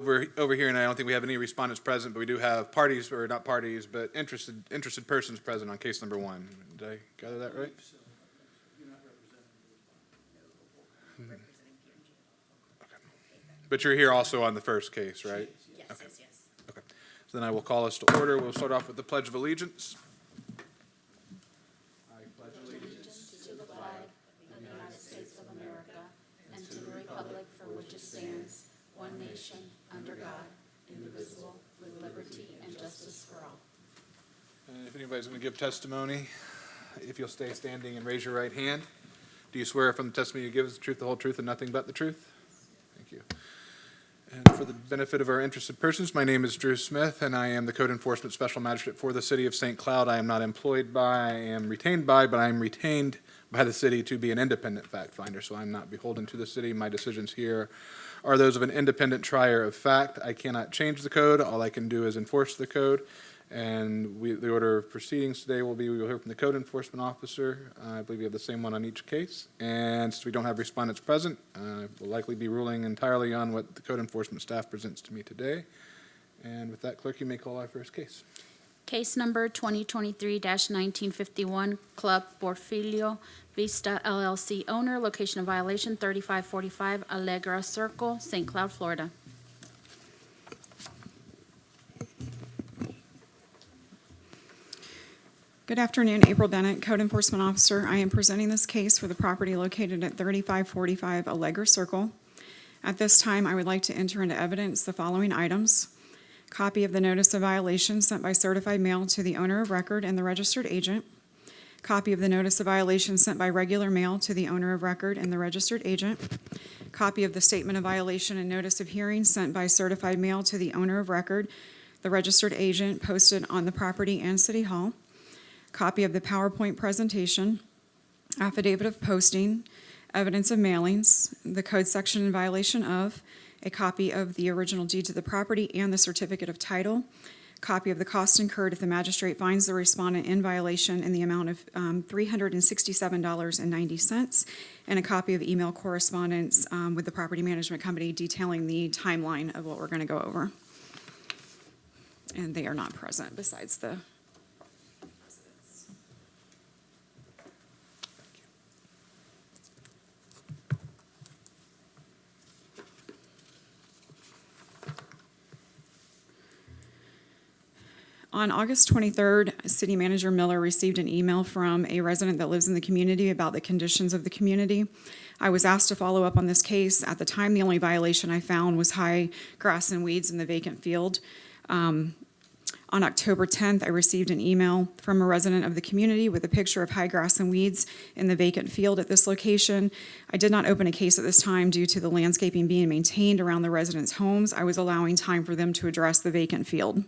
Over here, and I don't think we have any respondents present, but we do have parties, or not parties, but interested persons present on case number 1. Did I gather that right? Okay. But you're here also on the first case, right? Yes, Okay. yes. Okay. So then I will call us to order. We'll start off with the Pledge of Allegiance. I pledge allegiance To the flag of the United States of America and to the republic for which it stands, one nation, under God, indivisible, with liberty and justice for all. And if anybody's going to give testimony, if you'll stay standing and raise your right hand. Do you swear from the testimony you give is the truth, the whole truth, and nothing but the truth? Thank you. And for the benefit of our interested persons, my name is Drew Smith, and I am the Code Enforcement Special Magistrate for the City of St. Cloud. I am not employed by, I am retained by, but I am retained by the city to be an independent fact finder, so I'm not beholden to the city. My decisions here are those of an independent trier of fact. I cannot change the code. All I can do is enforce the code. And the order of proceedings today will be, we will hear from the code enforcement officer. I believe we have the same one on each case. And since we don't have respondents present, we'll likely be ruling entirely on what the code enforcement staff presents to me today. And with that, clerk, you may call our first case. Case number 2023-1951, Club Porfirio Vista LLC owner, location of violation 3545 Allegra Circle, St. Cloud, Florida. Good afternoon, April Bennett, Code Enforcement Officer. I am presenting this case for the property located at 3545 Allegra Circle. At this time, I would like to enter into evidence the following items: copy of the notice of violation sent by certified mail to the owner of record and the registered agent, copy of the notice of violation sent by regular mail to the owner of record and the registered agent, copy of the statement of violation and notice of hearing sent by certified mail to the owner of record, the registered agent, posted on the property and City Hall, copy of the PowerPoint presentation, affidavit of posting, evidence of mailings, the code section in violation of, a copy of the original deed to the property and the certificate of title, copy of the cost incurred if the magistrate finds the respondent in violation in the amount of $367.90, and a copy of email correspondence with the property management company detailing the timeline of what we're going to go over. And they are not present besides the residents. On August 23rd, City Manager Miller received an email from a resident that lives in the community about the conditions of the community. I was asked to follow up on this case. At the time, the only violation I found was high grass and weeds in the vacant field. On October 10th, I received an email from a resident of the community with a picture of high grass and weeds in the vacant field at this location. I did not open a case at this time due to the landscaping being maintained around the residents' homes. I was allowing time for them to address the vacant field.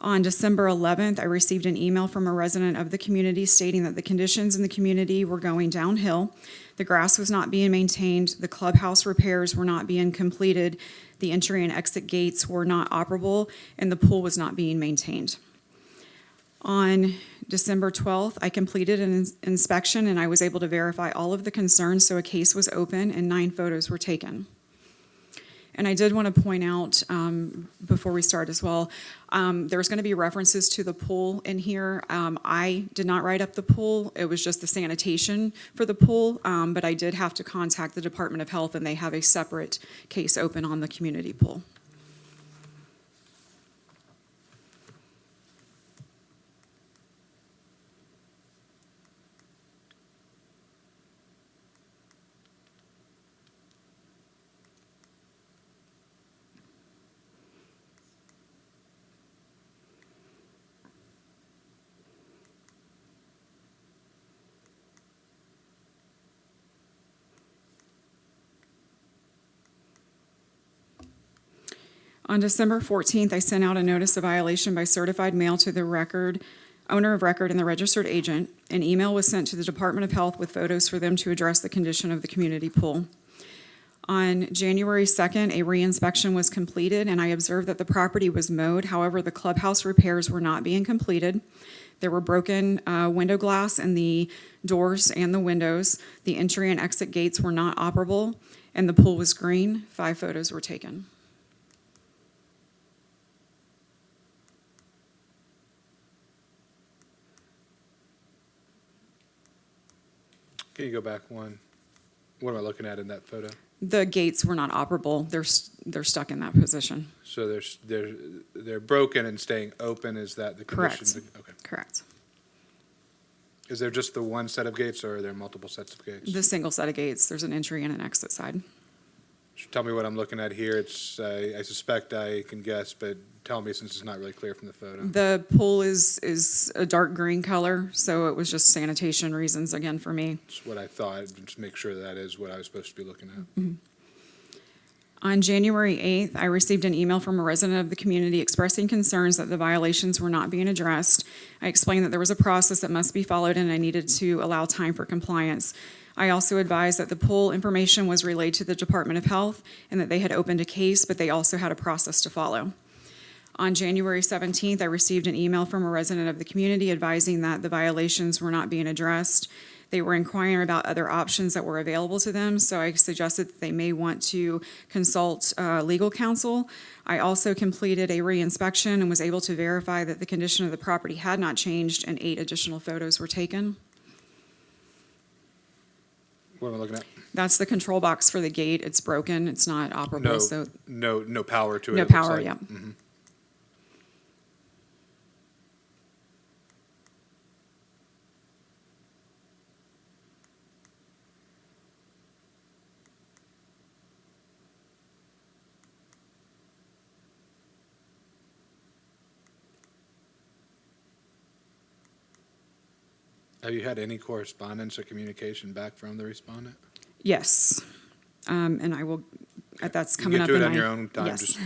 On December 11th, I received an email from a resident of the community stating that the conditions in the community were going downhill. The grass was not being maintained, the clubhouse repairs were not being completed, the entry and exit gates were not operable, and the pool was not being maintained. On December 12th, I completed an inspection and I was able to verify all of the concerns, so a case was open and 9 photos were taken. And I did want to point out, before we start as well, there's going to be references to the pool in here. I did not write up the pool. It was just the sanitation for the pool, but I did have to contact the Department of Health, and they have a separate case open on the community pool. On December 14th, I sent out a notice of violation by certified mail to the owner of record and the registered agent. An email was sent to the Department of Health with photos for them to address the condition of the community pool. On January 2nd, a re-inspection was completed, and I observed that the property was mowed. However, the clubhouse repairs were not being completed. There were broken window glass in the doors and the windows. The entry and exit gates were not operable, and the pool was green. 5 photos were taken. Can you go back one? What am I looking at in that photo? The gates were not operable. They're stuck in that position. So they're broken and staying open, is that the condition? Correct. Okay. Correct. Is there just the one set of gates, or are there multiple sets of gates? The single set of gates, there's an entry and an exit side. Tell me what I'm looking at here. It's, I suspect I can guess, but tell me since it's not really clear from the photo. The pool is a dark green color, so it was just sanitation reasons again for me. That's what I thought, just make sure that is what I was supposed to be looking at. On January 8th, I received an email from a resident of the community expressing concerns that the violations were not being addressed. I explained that there was a process that must be followed and I needed to allow time for compliance. I also advised that the pool information was relayed to the Department of Health and that they had opened a case, but they also had a process to follow. On January 17th, I received an email from a resident of the community advising that the violations were not being addressed. They were inquiring about other options that were available to them, so I suggested that they may want to consult legal counsel. I also completed a re-inspection and was able to verify that the condition of the property had not changed, and 8 additional photos were taken. What am I looking at? That's the control box for the gate. It's broken. It's not operable, so No power to it. no it looks power, like. yeah. Have you had any correspondence or communication back from the respondent? Yes. And I will, that's You coming get up to in it on my- your own time. Yes. Just,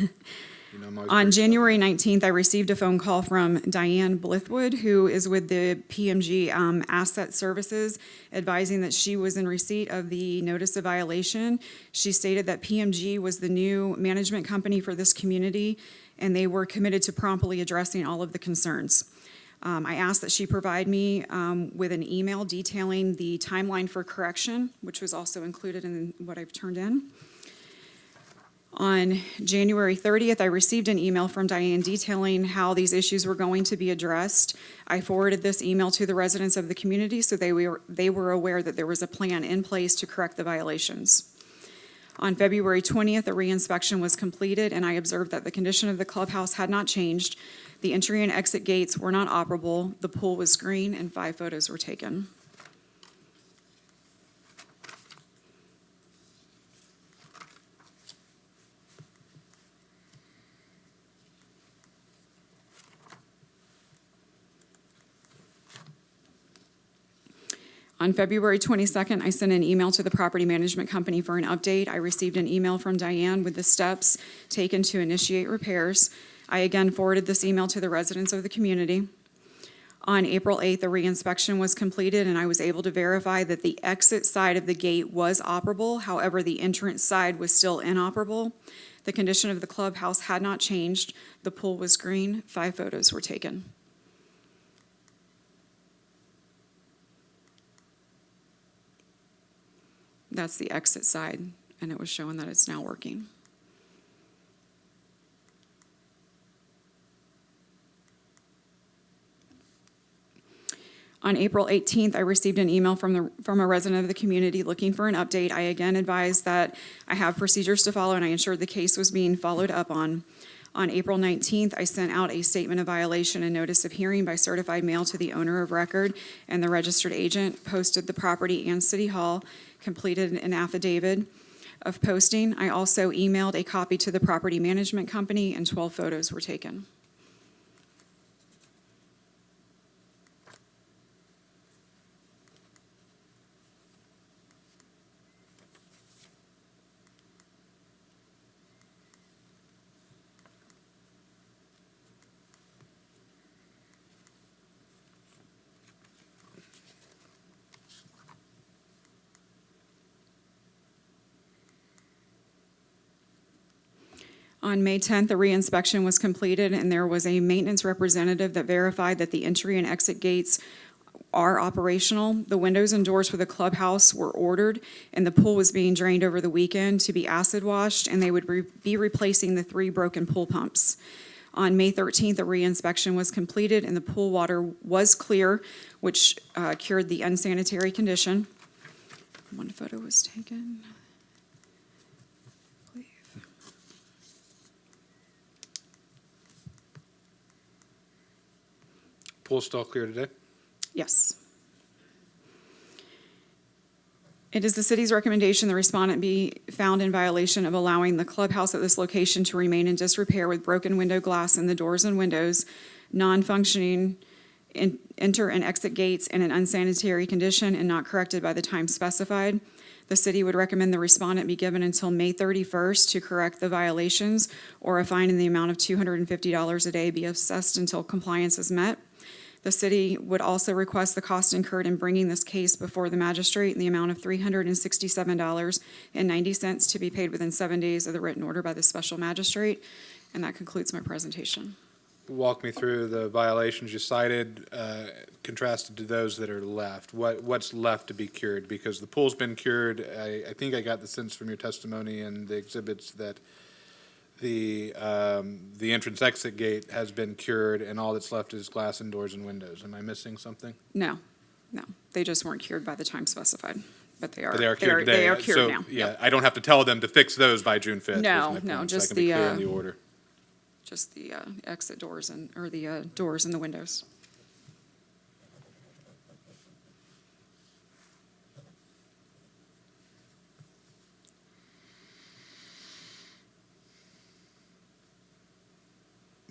I'm always On curious about January 19th, I received a phone call from Diane Blithwood, who is with the PMG Asset Services, advising that she was in receipt of the notice of violation. She stated that PMG was the new management company for this community, and they were committed to promptly addressing all of the concerns. I asked that she provide me with an email detailing the timeline for correction, which was also included in what I've turned in. On January 30th, I received an email from Diane detailing how these issues were going to be addressed. I forwarded this email to the residents of the community so they were aware that there was a plan in place to correct the violations. On February 20th, a re-inspection was completed, and I observed that the condition of the clubhouse had not changed. The entry and exit gates were not operable, the pool was green, and 5 photos were taken. On February 22nd, I sent an email to the property management company for an update. I received an email from Diane with the steps taken to initiate repairs. I again forwarded this email to the residents of the community. On April 8th, a re-inspection was completed, and I was able to verify that the exit side of the gate was operable. However, the entrance side was still inoperable. The condition of the clubhouse had not changed. The pool was green. 5 photos were taken. That's the exit side, and it was showing that it's now working. On April 18th, I received an email from a resident of the community looking for an update. I again advised that I have procedures to follow, and I ensured the case was being followed up on. On April 19th, I sent out a statement of violation and notice of hearing by certified mail to the owner of record and the registered agent, posted the property and City Hall, completed an affidavit of posting. I also emailed a copy to the property management company, and 12 photos were taken. On May 10th, the re-inspection was completed, and there was a maintenance representative that verified that the entry and exit gates are operational. The windows and doors for the clubhouse were ordered, and the pool was being drained over the weekend to be acid washed, and they would be replacing the 3 broken pool pumps. On May 13th, a re-inspection was completed, and the pool water was clear, which cured the unsanitary condition. One photo was taken. I believe. Pool's still clear today? Yes. It is the city's recommendation the respondent be found in violation of allowing the clubhouse at this location to remain in disrepair with broken window glass in the doors and windows, non-functioning enter and exit gates in an unsanitary condition and not corrected by the time specified. The city would recommend the respondent be given until May 31st to correct the violations, or a fine in the amount of $250 a day be assessed until compliance is met. The city would also request the cost incurred in bringing this case before the magistrate in the amount of $367.90 to be paid within 7 days of the written order by the special magistrate. And that concludes my presentation. Walk me through the violations you cited, contrasted to those that are left. What's left to be cured? Because the pool's been cured. I think I got the sense from your testimony and the exhibits that the entrance exit gate has been cured, and all that's left is glass and doors and windows. Am I missing something? No, they just weren't cured by the time specified, but they are. But they are cured today. They are cured So, now. yeah, Yep. I don't have to tell them to fix those by June 5th. No, was my no, point, just so I can be the, clear in the order. Just the exit doors or the doors and the windows.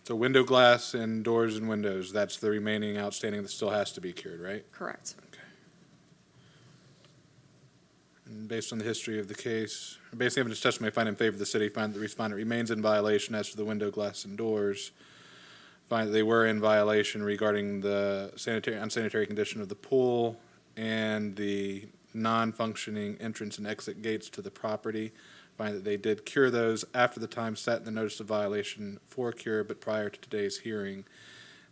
So window glass and doors and windows, that's the remaining outstanding that still has to be cured, right? Correct. Okay. And based on the history of the case, based on the evidence testimony, I find in favor of the city, find that the respondent remains in violation as to the window glass and doors, find that they were in violation regarding the unsanitary condition of the pool and the non-functioning entrance and exit gates to the property, find that they did cure those after the time set in the notice of violation for cure, but prior to today's hearing.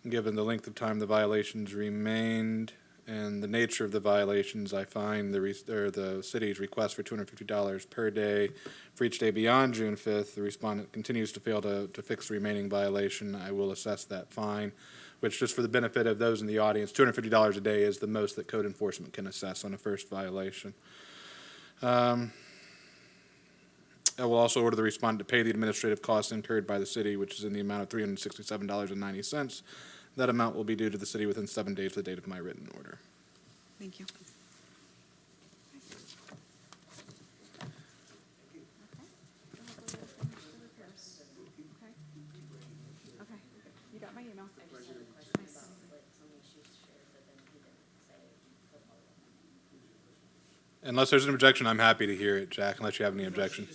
And given the length of time the violations remained and the nature of the violations, I find the city's request for $250 per day for each day beyond June 5th, the respondent continues to fail to fix the remaining violation. I will assess that fine, which, just for the benefit of those in the audience, $250 a day is the most that code enforcement can assess on a first violation. I will also order the respondent to pay the administrative costs incurred by the city, which is in the amount of $367.90. That amount will be due to the city within 7 days of the date of my written order. Thank you. Okay, you got my email. Unless there's an objection, I'm happy to hear it, Jack, unless you have any objection.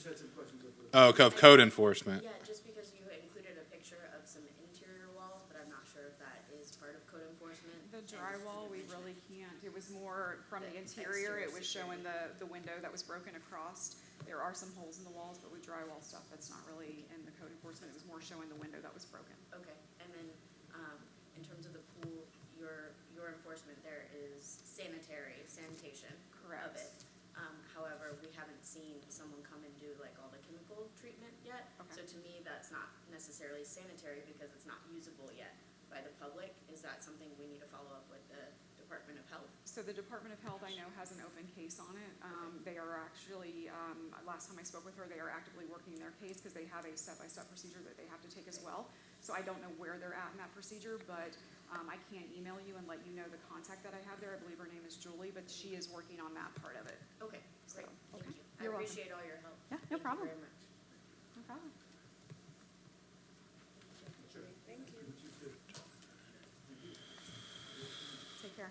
Oh, of code enforcement. Yeah, just because you included a picture of some interior walls, but I'm not sure if that is part of code enforcement. The drywall, we really can't. It was more from the interior. It was showing the window that was broken across. There are some holes in the walls, but with drywall stuff, that's not really in the code enforcement. It was more showing the window that was broken. Okay, and then, in terms of the pool, your enforcement there is sanitation of Correct. it. However, we haven't seen someone come and do like all the chemical treatment yet. Okay. So to me, that's not necessarily sanitary because it's not usable yet by the public. Is that something we need to follow up with the Department of Health? So the Department of Health, I know, has an open case on it. They are actually, last time I spoke with her, they are actively working their case because they have a step-by-step procedure that they have to take as well. So I don't know where they're at in that procedure, but I can email you and let you know the contact that I have there. I believe her name is Julie, but she is working on that part of it. Okay, So, great, thank okay. you. You're I welcome. appreciate all your help. Yeah, no Thank problem. you very much. No problem. Thank you. Take care.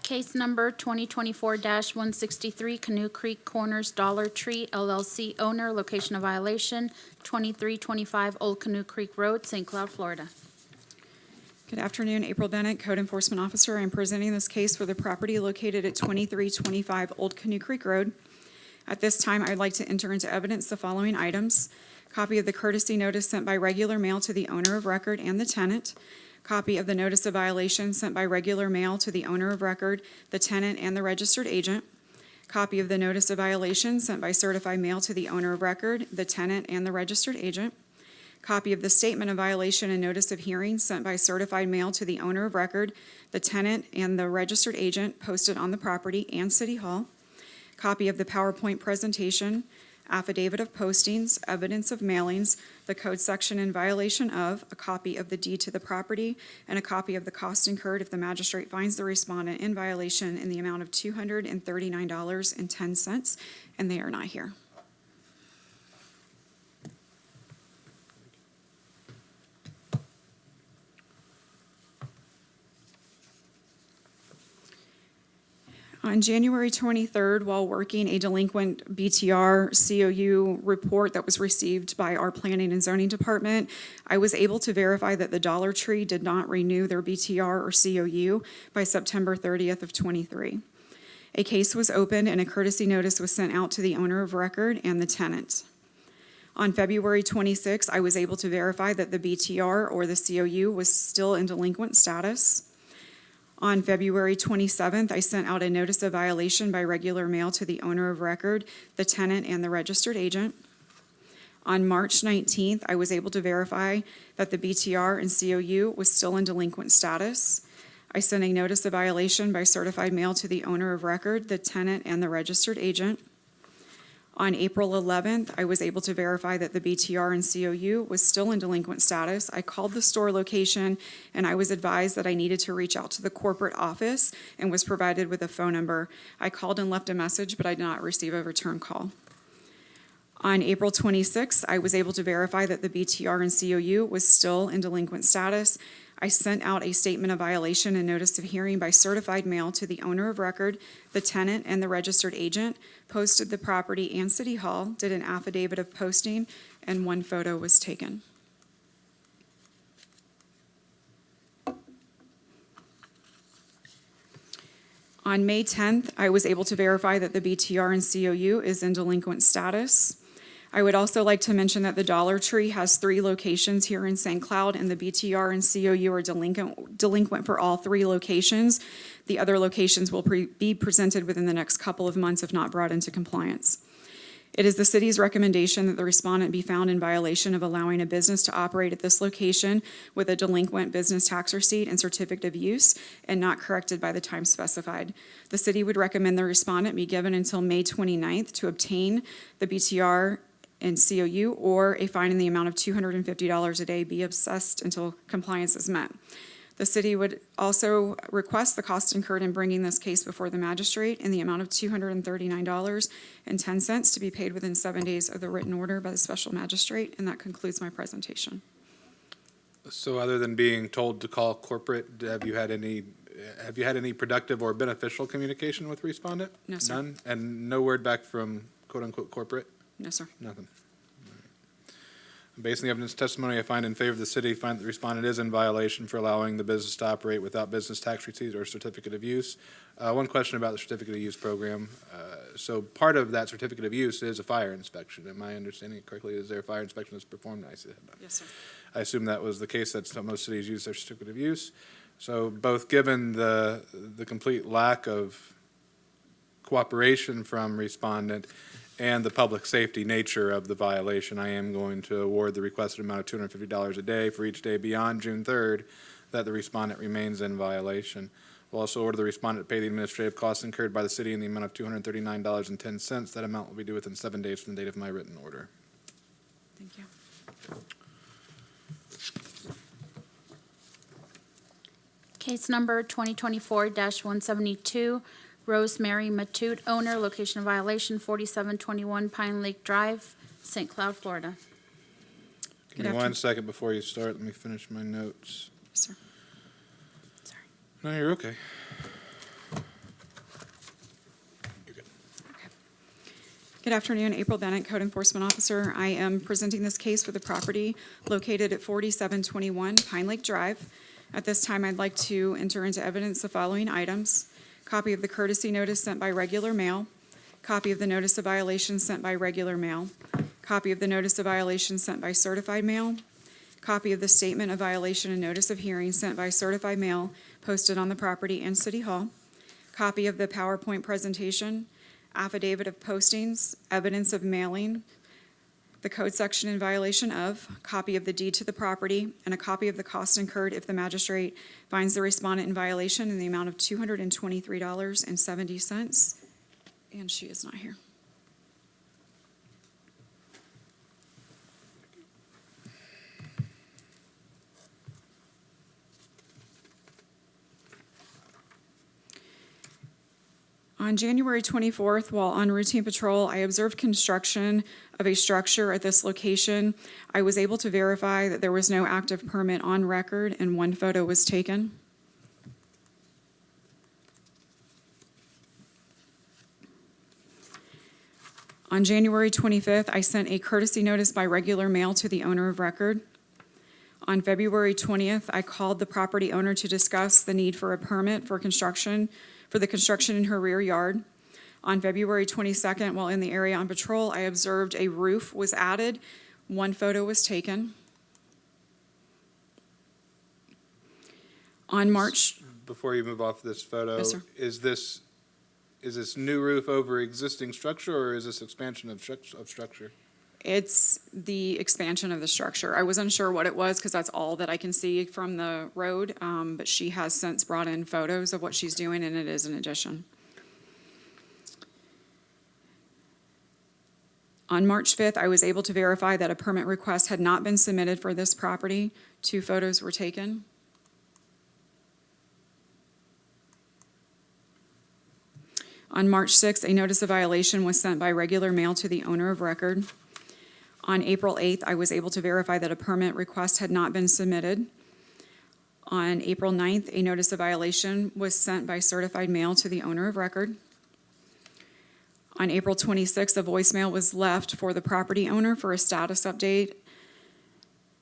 Case number 2024-163, Canoe Creek Corners Dollar Tree LLC owner, location of violation, 2325 Old Canoe Creek Road, St. Cloud, Florida. Good afternoon, April Bennett, Code Enforcement Officer. I am presenting this case for the property located at 2325 Old Canoe Creek Road. At this time, I'd like to enter into evidence the following items: copy of the courtesy notice sent by regular mail to the owner of record and the tenant, Copy of the notice of violation sent by regular mail to the owner of record, the tenant, and the registered agent. Copy of the notice of violation sent by certified mail to the owner of record, the tenant, and the registered agent. Copy of the statement of violation and notice of hearing sent by certified mail to the owner of record, the tenant, and the registered agent posted on the property and City Hall. Copy of the PowerPoint presentation, affidavit of postings, evidence of mailings, the code section in violation of, a copy of the deed to the property, and a copy of the cost incurred if the magistrate finds the respondent in violation in the amount of $239.10, and they are not here. On January 23rd, while working a delinquent BTR COU report that was received by our Planning and Zoning Department, I was able to verify that the Dollar Tree did not renew their BTR or COU by September 30th of '23. A case was opened and a courtesy notice was sent out to the owner of record and the tenant. On February 26th, I was able to verify that the BTR or the COU was still in delinquent status. On February 27th, I sent out a notice of violation by regular mail to the owner of record, the tenant, and the registered agent. On March 19th, I was able to verify that the BTR and COU was still in delinquent status. I sent a notice of violation by certified mail to the owner of record, the tenant, and the registered agent. On April 11th, I was able to verify that the BTR and COU was still in delinquent status. I called the store location, and I was advised that I needed to reach out to the corporate office and was provided with a phone number. I called and left a message, but I did not receive a return call. On April 26th, I was able to verify that the BTR and COU was still in delinquent status. I sent out a statement of violation and notice of hearing by certified mail to the owner of record, the tenant, and the registered agent, posted the property and City Hall, did an affidavit of posting, and one photo was taken. On May 10th, I was able to verify that the BTR and COU is in delinquent status. I would also like to mention that the Dollar Tree has 3 locations here in St. Cloud, and the BTR and COU are delinquent for all 3 locations. The other locations will be presented within the next couple of months if not brought into compliance. It is the city's recommendation that the respondent be found in violation of allowing a business to operate at this location with a delinquent business tax receipt and certificate of use and not corrected by the time specified. The city would recommend the respondent be given until May 29th to obtain the BTR and COU, or a fine in the amount of $250 a day be assessed until compliance is met. The city would also request the cost incurred in bringing this case before the magistrate in the amount of $239.10 to be paid within 7 days of the written order by the special magistrate, and that concludes my presentation. So other than being told to call corporate, have you had any productive or beneficial communication with respondent? No, sir. None? And no word back from quote-unquote corporate? No, sir. Nothing. All right. Based on the evidence testimony, I find in favor of the city, find that the respondent is in violation for allowing the business to operate without business tax receipt or certificate of use. One question about the certificate of use program. So part of that certificate of use is a fire inspection. Am I understanding it correctly? Is there a fire inspection that's performed? I see that. Yes, sir. I assume that was the case. That's how most cities use their certificate of use. So both given the complete lack of cooperation from respondent and the public safety nature of the violation, I am going to award the requested amount of $250 a day for each day beyond June 3rd that the respondent remains in violation. We'll also order the respondent to pay the administrative costs incurred by the city in the amount of $239.10. That amount will be due within 7 days from the date of my written order. Thank you. Case number 2024-172, Rosemary Matute, owner, location of violation 4721 Pine Lake Drive, St. Cloud, Florida. Give me 1 second before you start. Let me finish my notes. Yes, sir. Sorry. No, you're okay. You're good. Good afternoon, April Bennett, Code Enforcement Officer. I am presenting this case for the property located at 4721 Pine Lake Drive. At this time, I'd like to enter into evidence the following items: copy of the courtesy notice sent by regular mail, copy of the notice of violation sent by regular mail, copy of the notice of violation sent by certified mail, Copy of the statement of violation and notice of hearing sent by certified mail posted on the property and City Hall. Copy of the PowerPoint presentation, affidavit of postings, evidence of mailing, the code section in violation of, copy of the deed to the property, and a copy of the cost incurred if the magistrate finds the respondent in violation in the amount of $223.70. And she is not here. On January 24th, while on routine patrol, I observed construction of a structure at this location. I was able to verify that there was no active permit on record, and one photo was taken. On January 25th, I sent a courtesy notice by regular mail to the owner of record. On February 20th, I called the property owner to discuss the need for a permit for the construction in her rear yard. On February 22nd, while in the area on patrol, I observed a roof was added. One photo was taken. On March, Before you move off this photo, Yes, sir. is this new roof over existing structure, or is this expansion of structure? it's the expansion of the structure. I was unsure what it was because that's all that I can see from the road, but she has since brought in photos of what she's doing, and it is an addition. On March 5th, I was able to verify that a permit request had not been submitted for this property. 2 photos were taken. On March 6th, a notice of violation was sent by regular mail to the owner of record. On April 8th, I was able to verify that a permit request had not been submitted. On April 9th, a notice of violation was sent by certified mail to the owner of record. On April 26th, a voicemail was left for the property owner for a status update.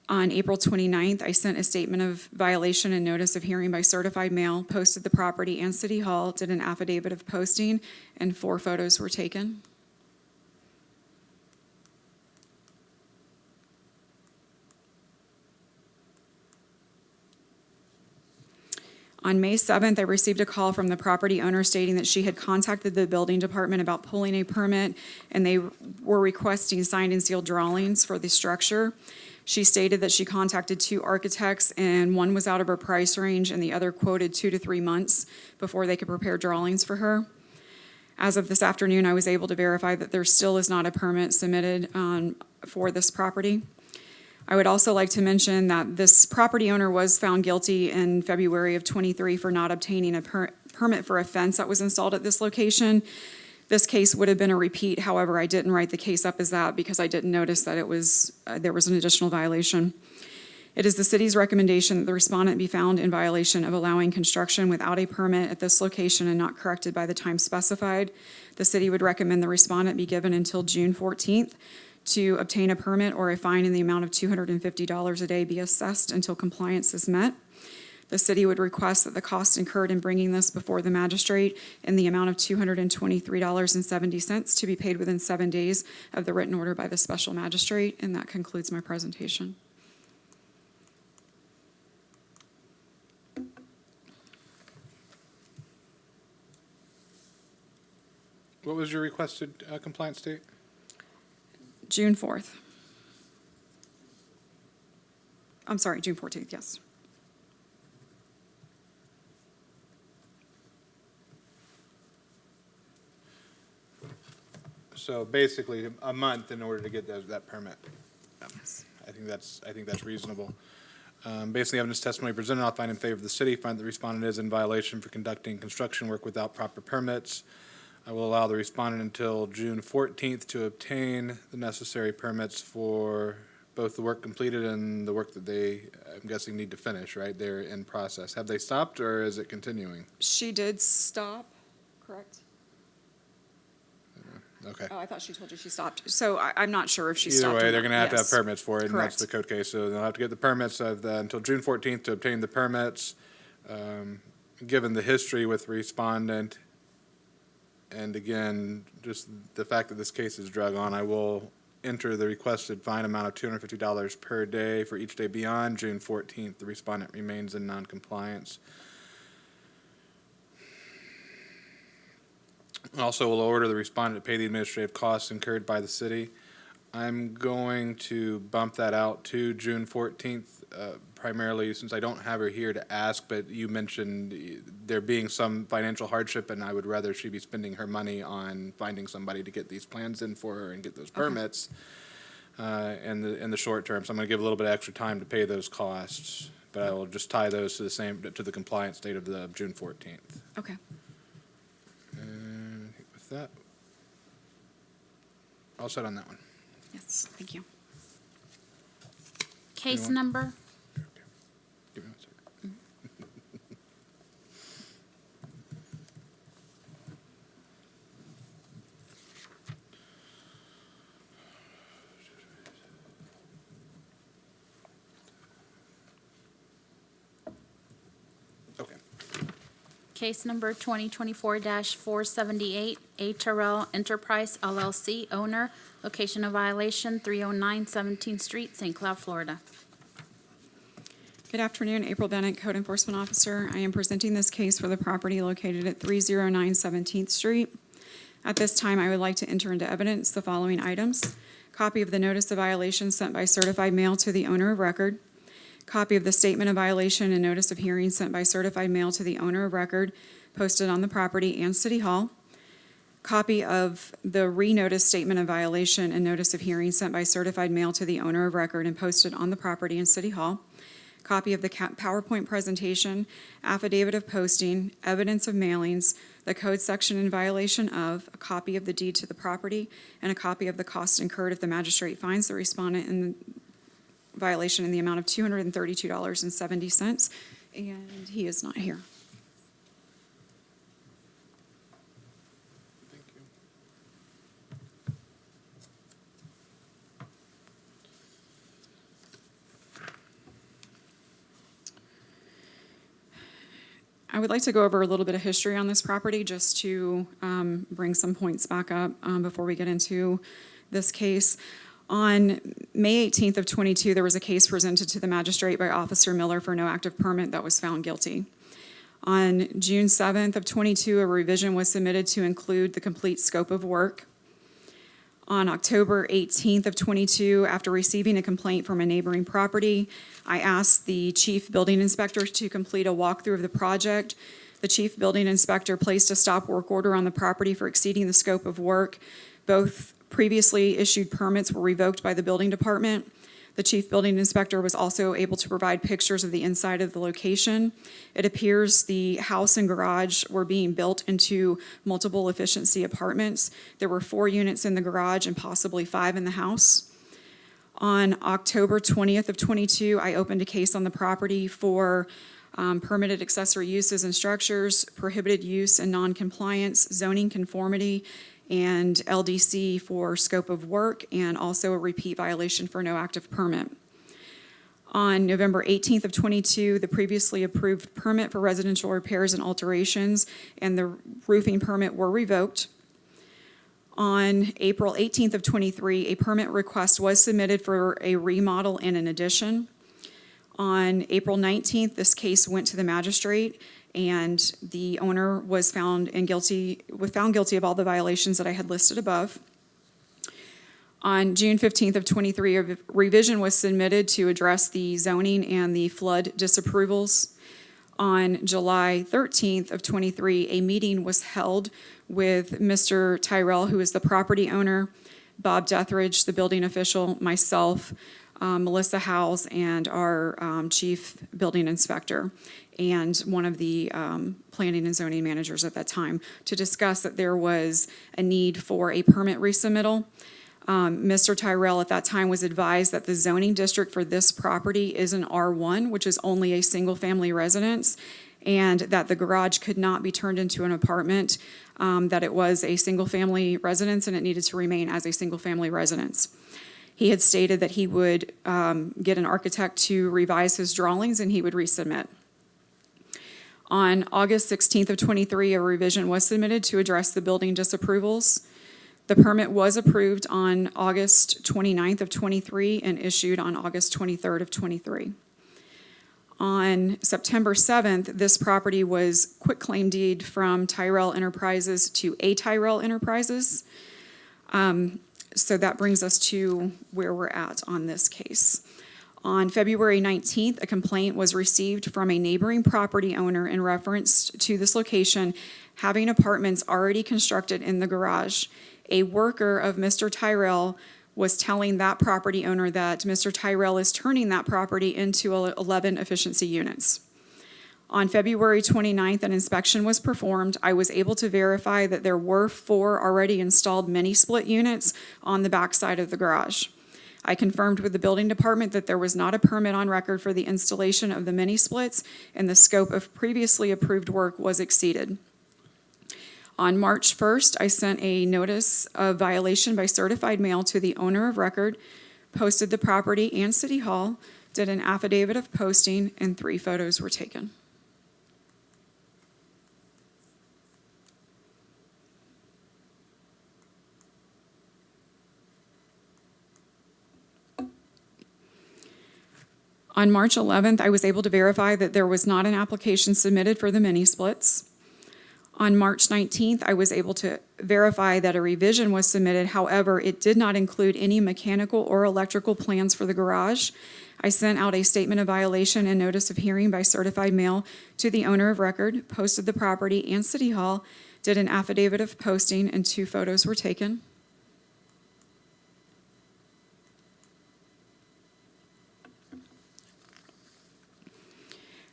On April 29th, I sent a statement of violation and notice of hearing by certified mail, posted the property and City Hall, did an affidavit of posting, and 4 photos were taken. On May 7th, I received a call from the property owner stating that she had contacted the building department about pulling a permit, and they were requesting signed and sealed drawings for the structure. She stated that she contacted 2 architects, and one was out of her price range, and the other quoted 2 to 3 months before they could prepare drawings for her. As of this afternoon, I was able to verify that there still is not a permit submitted for this property. I would also like to mention that this property owner was found guilty in February of '23 for not obtaining a permit for a fence that was installed at this location. This case would have been a repeat. However, I didn't write the case up as that because I didn't notice that there was an additional violation. It is the city's recommendation that the respondent be found in violation of allowing construction without a permit at this location and not corrected by the time specified. The city would recommend the respondent be given until June 14th to obtain a permit, or a fine in the amount of $250 a day be assessed until compliance is met. The city would request that the cost incurred in bringing this before the magistrate in the amount of $223.70 to be paid within 7 days of the written order by the special magistrate, and that concludes my presentation. What was your requested compliance date? June 4th. I'm sorry, June 14th, yes. So basically, a month in order to get that permit. I think that's reasonable. Based on the evidence testimony presented, I'll find in favor of the city, find the respondent is in violation for conducting construction work without proper permits. I will allow the respondent until June 14th to obtain the necessary permits for both the work completed and the work that they, I'm guessing, need to finish, right? They're in process. Have they stopped, or is it continuing? She did stop, correct? Okay. Oh, I thought she told you she stopped. So I'm not sure if she Either stopped. way, or they're not. going to have to have Yes. permits for it, and that's Correct. the code case. So they'll have to get the permits until June 14th to obtain the permits. Given the history with respondent, and again, just the fact that this case is drug on, I will enter the requested fine amount of $250 per day for each day beyond June 14th. The respondent remains in noncompliance. Also will order the respondent to pay the administrative costs incurred by the city. I'm going to bump that out to June 14th, primarily since I don't have her here to ask, but you mentioned there being some financial hardship, and I would rather she be spending her money on finding somebody to get these plans in for her and get those permits in the short term. So I'm going to give a little bit of extra time to pay those costs, but I will just tie those to the compliance date of the June 14th. Okay. And with that, all set on that one. Yes, thank you. Case Anyone? number Give me 1 second. Okay. Case number 2024-478, A. Terrell Enterprise LLC, owner, location of violation 309 17th Street, St. Cloud, Florida. Good afternoon, April Bennett, Code Enforcement Officer. I am presenting this case for the property located at 309 17th Street. At this time, I would like to enter into evidence the following items: copy of the notice of violation sent by certified mail to the owner of record, copy of the statement of violation and notice of hearing sent by certified mail to the owner of record, posted on the property and City Hall, copy of the re-notice statement of violation and notice of hearing sent by certified mail to the owner of record and posted on the property and City Hall, copy of the PowerPoint presentation, affidavit of posting, evidence of mailings, the code section in violation of, a copy of the deed to the property, and a copy of the cost incurred if the magistrate finds the respondent in the violation in the amount of $232.70, and he is not here. Thank you. I would like to go over a little bit of history on this property just to bring some points back up before we get into this case. On May 18th of '22, there was a case presented to the magistrate by Officer Miller for no active permit that was found guilty. On June 7th of '22, a revision was submitted to include the complete scope of work. On October 18th of '22, after receiving a complaint from a neighboring property, I asked the chief building inspector to complete a walkthrough of the project. The chief building inspector placed a stop work order on the property for exceeding the scope of work. Both previously issued permits were revoked by the building department. The chief building inspector was also able to provide pictures of the inside of the location. It appears the house and garage were being built into multiple efficiency apartments. There were 4 units in the garage and possibly 5 in the house. On October 20th of '22, I opened a case on the property for permitted accessory uses and structures, prohibited use and noncompliance, zoning conformity, and LDC for scope of work, and also a repeat violation for no active permit. On November 18th of '22, the previously approved permit for residential repairs and alterations and the roofing permit were revoked. On April 18th of '23, a permit request was submitted for a remodel and an addition. On April 19th, this case went to the magistrate, and the owner was found guilty of all the violations that I had listed above. On June 15th of '23, a revision was submitted to address the zoning and the flood disapprovals. On July 13th of '23, a meeting was held with Mr. Tyrell, who is the property owner, Bob Deathridge, the building official, myself, Melissa Howes, and our chief building inspector, and one of the planning and zoning managers at that time, to discuss that there was a need for a permit resubmittal. Mr. Tyrell at that time was advised that the zoning district for this property is an R1, which is only a single-family residence, and that the garage could not be turned into an apartment, that it was a single-family residence and it needed to remain as a single-family residence. He had stated that he would get an architect to revise his drawings and he would resubmit. On August 16th of '23, a revision was submitted to address the building disapprovals. The permit was approved on August 29th of '23 and issued on August 23rd of '23. On September 7th, this property was quitclaim deed from Tyrell Enterprises to A Tyrell Enterprises. So that brings us to where we're at on this case. On February 19th, a complaint was received from a neighboring property owner in reference to this location having apartments already constructed in the garage. A worker of Mr. Tyrell was telling that property owner that Mr. Tyrell is turning that property into 11 efficiency units. On February 29th, an inspection was performed. I was able to verify that there were 4 already installed mini-split units on the backside of the garage. I confirmed with the building department that there was not a permit on record for the installation of the mini-splits, and the scope of previously approved work was exceeded. On March 1st, I sent a notice of violation by certified mail to the owner of record, posted the property and City Hall, did an affidavit of posting, and 3 photos were taken. On March 11th, I was able to verify that there was not an application submitted for the mini-splits. On March 19th, I was able to verify that a revision was submitted. However, it did not include any mechanical or electrical plans for the garage. I sent out a statement of violation and notice of hearing by certified mail to the owner of record, posted the property and City Hall, did an affidavit of posting, and 2 photos were taken.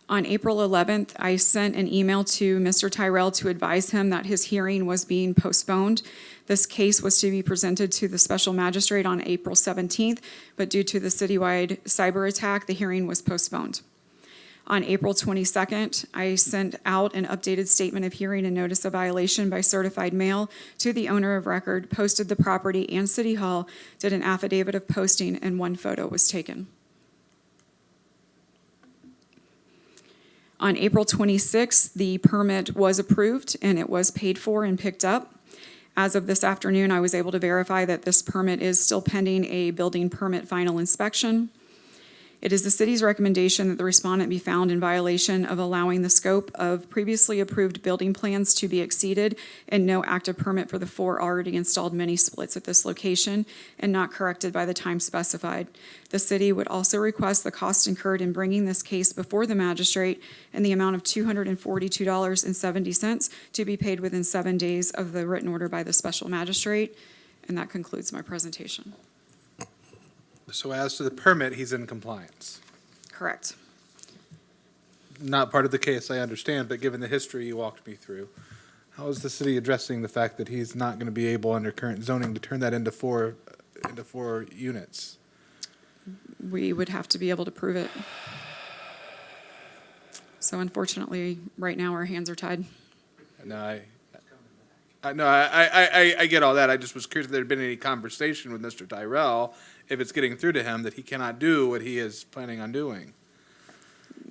On April 11th, I sent an email to Mr. Tyrell to advise him that his hearing was being postponed. This case was to be presented to the special magistrate on April 17th, but due to the citywide cyber attack, the hearing was postponed. On April 22nd, I sent out an updated statement of hearing and notice of violation by certified mail to the owner of record, posted the property and City Hall, did an affidavit of posting, and 1 photo was taken. On April 26th, the permit was approved and it was paid for and picked up. As of this afternoon, I was able to verify that this permit is still pending a building permit final inspection. It is the city's recommendation that the respondent be found in violation of allowing the scope of previously approved building plans to be exceeded and no active permit for the 4 already installed mini-splits at this location and not corrected by the time specified. The city would also request the cost incurred in bringing this case before the magistrate in the amount of $242.70 to be paid within 7 days of the written order by the special magistrate. And that concludes my presentation. So as to the permit, he's in compliance. Correct. Not part of the case, I understand, but given the history you walked me through, how is the city addressing the fact that he's not going to be able, under current zoning, to turn that into four units? We would have to be able to prove it. So unfortunately, right now, our hands are tied. No, I get all that. I just was curious if there had been any conversation with Mr. Tyrell, if it's getting through to him that he cannot do what he is planning on doing.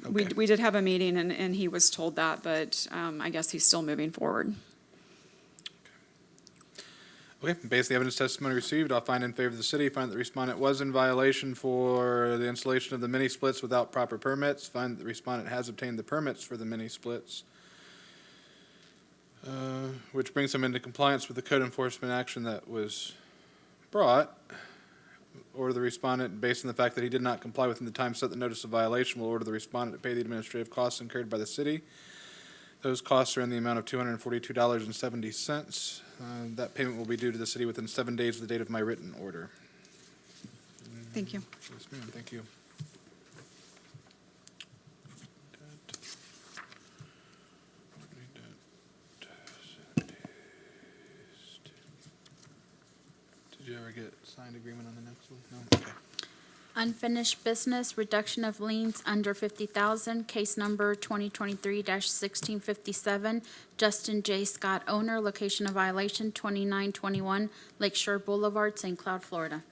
Okay. We did have a meeting, and he was told that, but I guess he's still moving forward. Okay, based on the evidence testimony received, I'll find in favor of the city, find that the respondent was in violation for the installation of the mini-splits without proper permits, find that the respondent has obtained the permits for the mini-splits, which brings him into compliance with the code enforcement action that was brought. Order the respondent, based on the fact that he did not comply within the time set the notice of violation, will order the respondent to pay the administrative costs incurred by the city. Those costs are in the amount of $242.70. That payment will be due to the city within 7 days of the date of my written order. Thank you. Yes, ma'am, thank you. Did you ever get signed agreement on the next one? No? Okay. Unfinished business, reduction of liens under 50,000, case number 2023-1657, Justin J. Scott, owner, location of violation 2921 Lakeshore Boulevard, St. Cloud, Florida.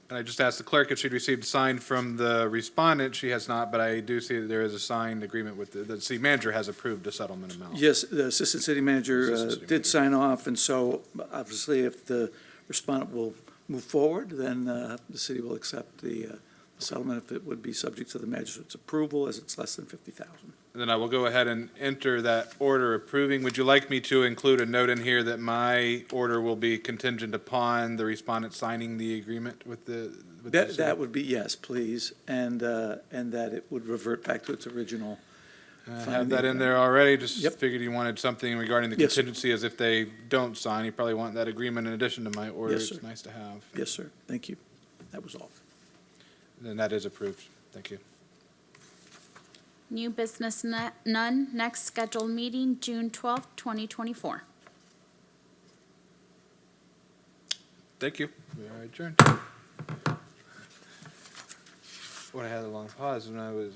And I just asked the clerk if she'd received signed from the respondent. She has not, but I do see that there is a signed agreement with the city manager has approved a settlement amount. Yes, the assistant city manager Assistant city did manager. sign off, and so obviously if the respondent will move forward, then the city will accept the settlement if it would be subject to the magistrate's approval, as it's less than $50,000. Then I will go ahead and enter that order approving. Would you like me to include a note in here that my order will be contingent upon the respondent signing the agreement with the city? That would be, yes, please, and that it would revert back to its original. I have that in there already, just Yep. figured you wanted something regarding the Yes, sir. contingency, as if they don't sign, you probably want that agreement in addition to my order. Yes, sir. It's nice to have. Yes, sir. Thank you. That was all. Then that is approved. Thank you. New business none. Next scheduled meeting, June 12th, 2024. Thank you. We are adjourned. When I had a long pause when I was